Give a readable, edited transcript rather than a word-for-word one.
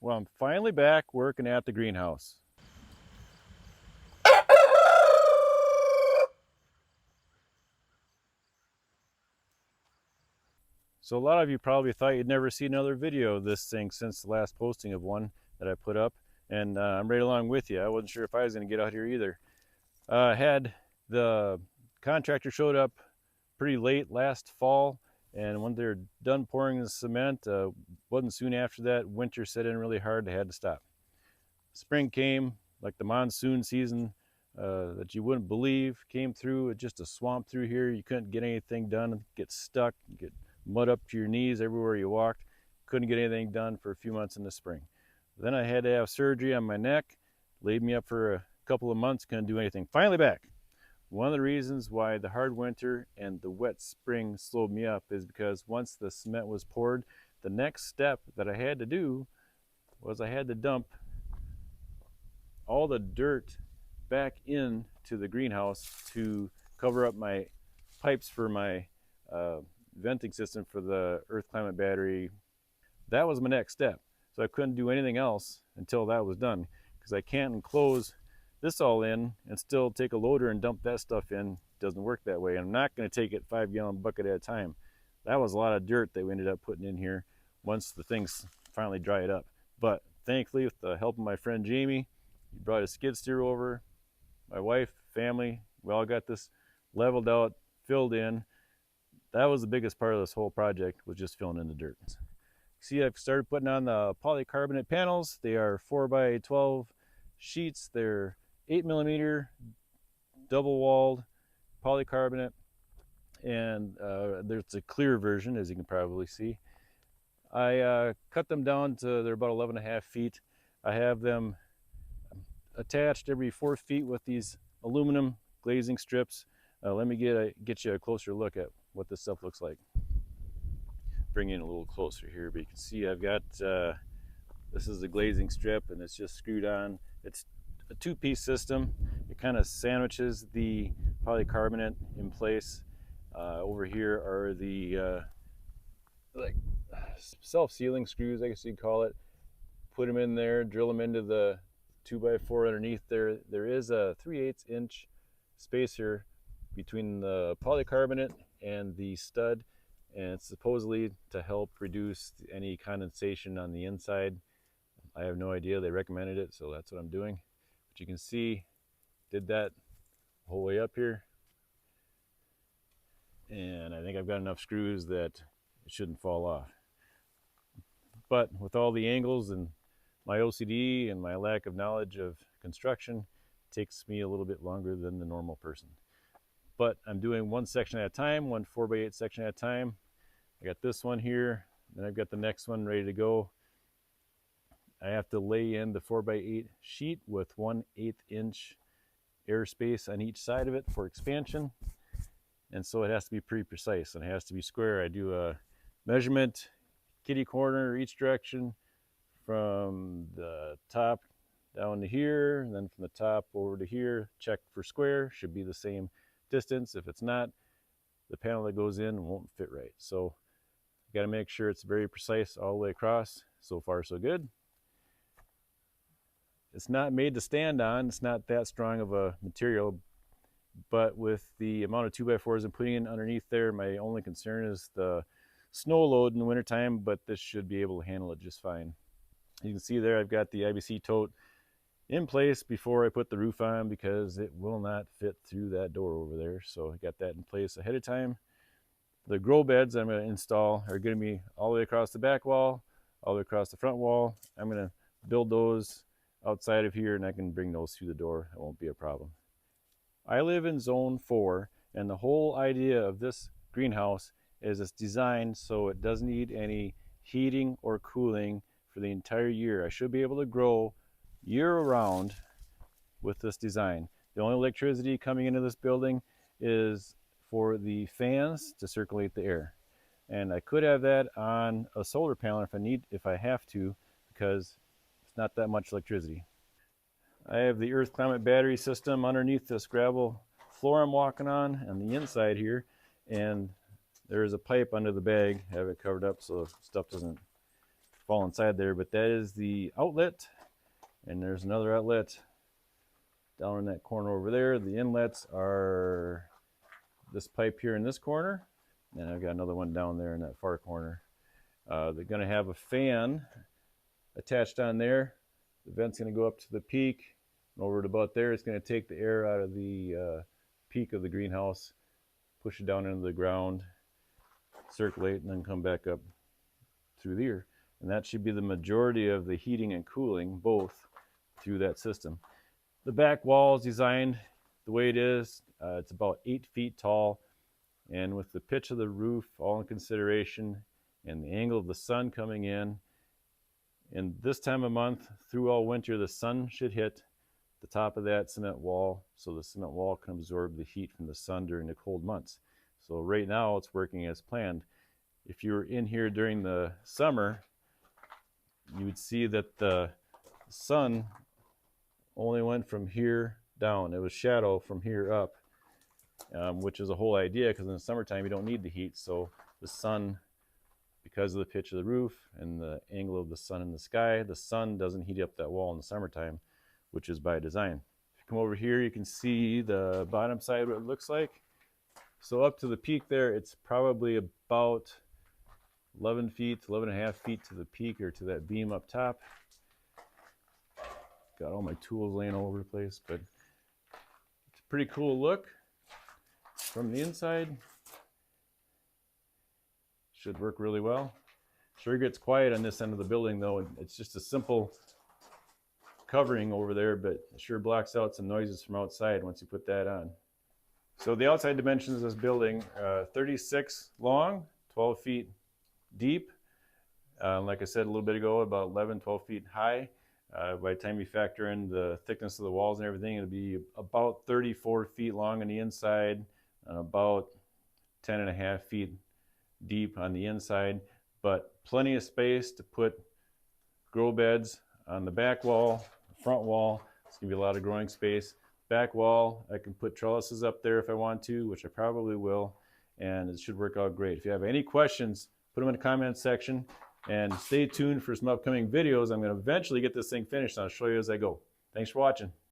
Well, I'm finally back working at the greenhouse. So a lot of you probably thought you'd never see another video of this thing since the last posting of one that I put up, and I'm right along with you. I wasn't sure if I was going to get out here either. Had the contractor showed up pretty late last fall, and when they're done pouring the cement, wasn't soon after that, winter set in really hard. They had to stop. Spring came, like the monsoon season that you wouldn't believe, came through. It just a swamp through here. You couldn't get anything done. Get stuck, get mud up to your knees everywhere you walked. Couldn't get anything done for a few months in the spring. Then I had to have surgery on my neck. Laid me up for a couple of months. Couldn't do anything. Finally back. One of the reasons why the hard winter and the wet spring slowed me up is because once the cement was poured, the next step that I had to do was I had to dump all the dirt back into the greenhouse to cover up my pipes for my venting system for the earth climate battery. That was my next step. So I couldn't do anything else until that was done, because I can't enclose this all in and still take a loader and dump that stuff in. It doesn't work that way. And I'm not going to take it 5-gallon bucket at a time. That was a lot of dirt that we ended up putting in here once the things finally dried up. But thankfully, with the help of my friend Jamie, he brought a skid steer over. My wife, family, we all got this leveled out, filled in. That was the biggest part of this whole project, was just filling in the dirt. See, I've started putting on the polycarbonate panels. They are 4x12 sheets. They're 8mm double-walled polycarbonate, and there's a clear version, as you can probably see. I cut them down to, they're about 11.5 feet. I have them attached every 4 feet with these aluminum glazing strips. Let me get you a closer look at what this stuff looks like. Bring in a little closer here, but you can see I've got this is the glazing strip, and it's just screwed on. It's a 2-piece system. It kind of sandwiches the polycarbonate in place. Over here are the like self-sealing screws, I guess you'd call it. Put them in there, drill them into the 2x4 underneath there. There is a 3/8 inch spacer between the polycarbonate and the stud, and it's supposedly to help reduce any condensation on the inside. I have no idea. They recommended it, so that's what I'm doing. But you can see, did that the whole way up here, and I think I've got enough screws that it shouldn't fall off. But with all the angles and my OCD and my lack of knowledge of construction, it takes me a little bit longer than the normal person. But I'm doing one section at a time, one 4x8 section at a time. I got this one here, then I've got the next one ready to go. I have to lay in the 4x8 sheet with 1/8 inch airspace on each side of it for expansion. And so it has to be pretty precise, and it has to be square. I do a measurement kitty corner each direction, from the top down to here, and then from the top over to here. Check for square, should be the same distance. If it's not, the panel that goes in won't fit right. So you got to make sure it's very precise all the way across. So far, so good. It's not made to stand on. It's not that strong of a material, but with the amount of 2x4s I'm putting in underneath there, my only concern is the snow load in the wintertime, but this should be able to handle it just fine. You can see there I've got the IBC tote in place before I put the roof on, because it will not fit through that door over there. So I got that in place ahead of time. The grow beds I'm going to install are going to be all the way across the back wall, all the way across the front wall. I'm going to build those outside of here, and I can bring those through the door. It won't be a problem. I live in zone 4, and the whole idea of this greenhouse is it's designed so it doesn't need any heating or cooling for the entire year. I should be able to grow year-round with this design. The only electricity coming into this building is for the fans to circulate the air, and I could have that on a solar panel if I have to, because it's not that much electricity. I have the earth climate battery system underneath this gravel floor I'm walking on the inside here, and there is a pipe under the bag. I have it covered up so stuff doesn't fall inside there, but that is the outlet. And there's another outlet down in that corner over there. The inlets are this pipe here in this corner, and I've got another one down there in that far corner. They're going to have a fan attached on there. The vent's going to go up to the peak, and over to about there, it's going to take the air out of the peak of the greenhouse, push it down into the ground, circulate, and then come back up through there. And that should be the majority of the heating and cooling, both through that system. The back wall is designed the way it is. It's about 8 feet tall, and with the pitch of the roof all in consideration and the angle of the sun coming in, and this time of month through all winter, the sun should hit the top of that cement wall, so the cement wall can absorb the heat from the sun during the cold months. So right now it's working as planned. If you were in here during the summer, you would see that the sun only went from here down. It was shadow from here up, which is a whole idea, because in the summertime you don't need the heat. So the sun, because of the pitch of the roof and the angle of the sun in the sky, the sun doesn't heat up that wall in the summertime, which is by design. If you come over here, you can see the bottom side, what it looks like. So up to the peak there, it's probably about 11 feet, 11 and a half feet to the peak, or to that beam up top. Got all my tools laying all over the place, but it's a pretty cool look from the inside. Should work really well. Sure gets quiet on this end of the building though. It's just a simple covering over there, but it sure blocks out some noises from outside once you put that on. So the outside dimensions of this building, 36 long, 12 feet deep. Like I said a little bit ago, about 11, 12 feet high. By the time you factor in the thickness of the walls and everything, it'll be about 34 feet long on the inside, and about 10 and a half feet deep on the inside, but plenty of space to put grow beds on the back wall, front wall. It's gonna be a lot of growing space. Back wall, I can put trellises up there if I want to, which I probably will, and it should work out great. If you have any questions, put them in the comments section, and stay tuned for some upcoming videos. I'm going to eventually get this thing finished, and I'll show you as I go. Thanks for watching.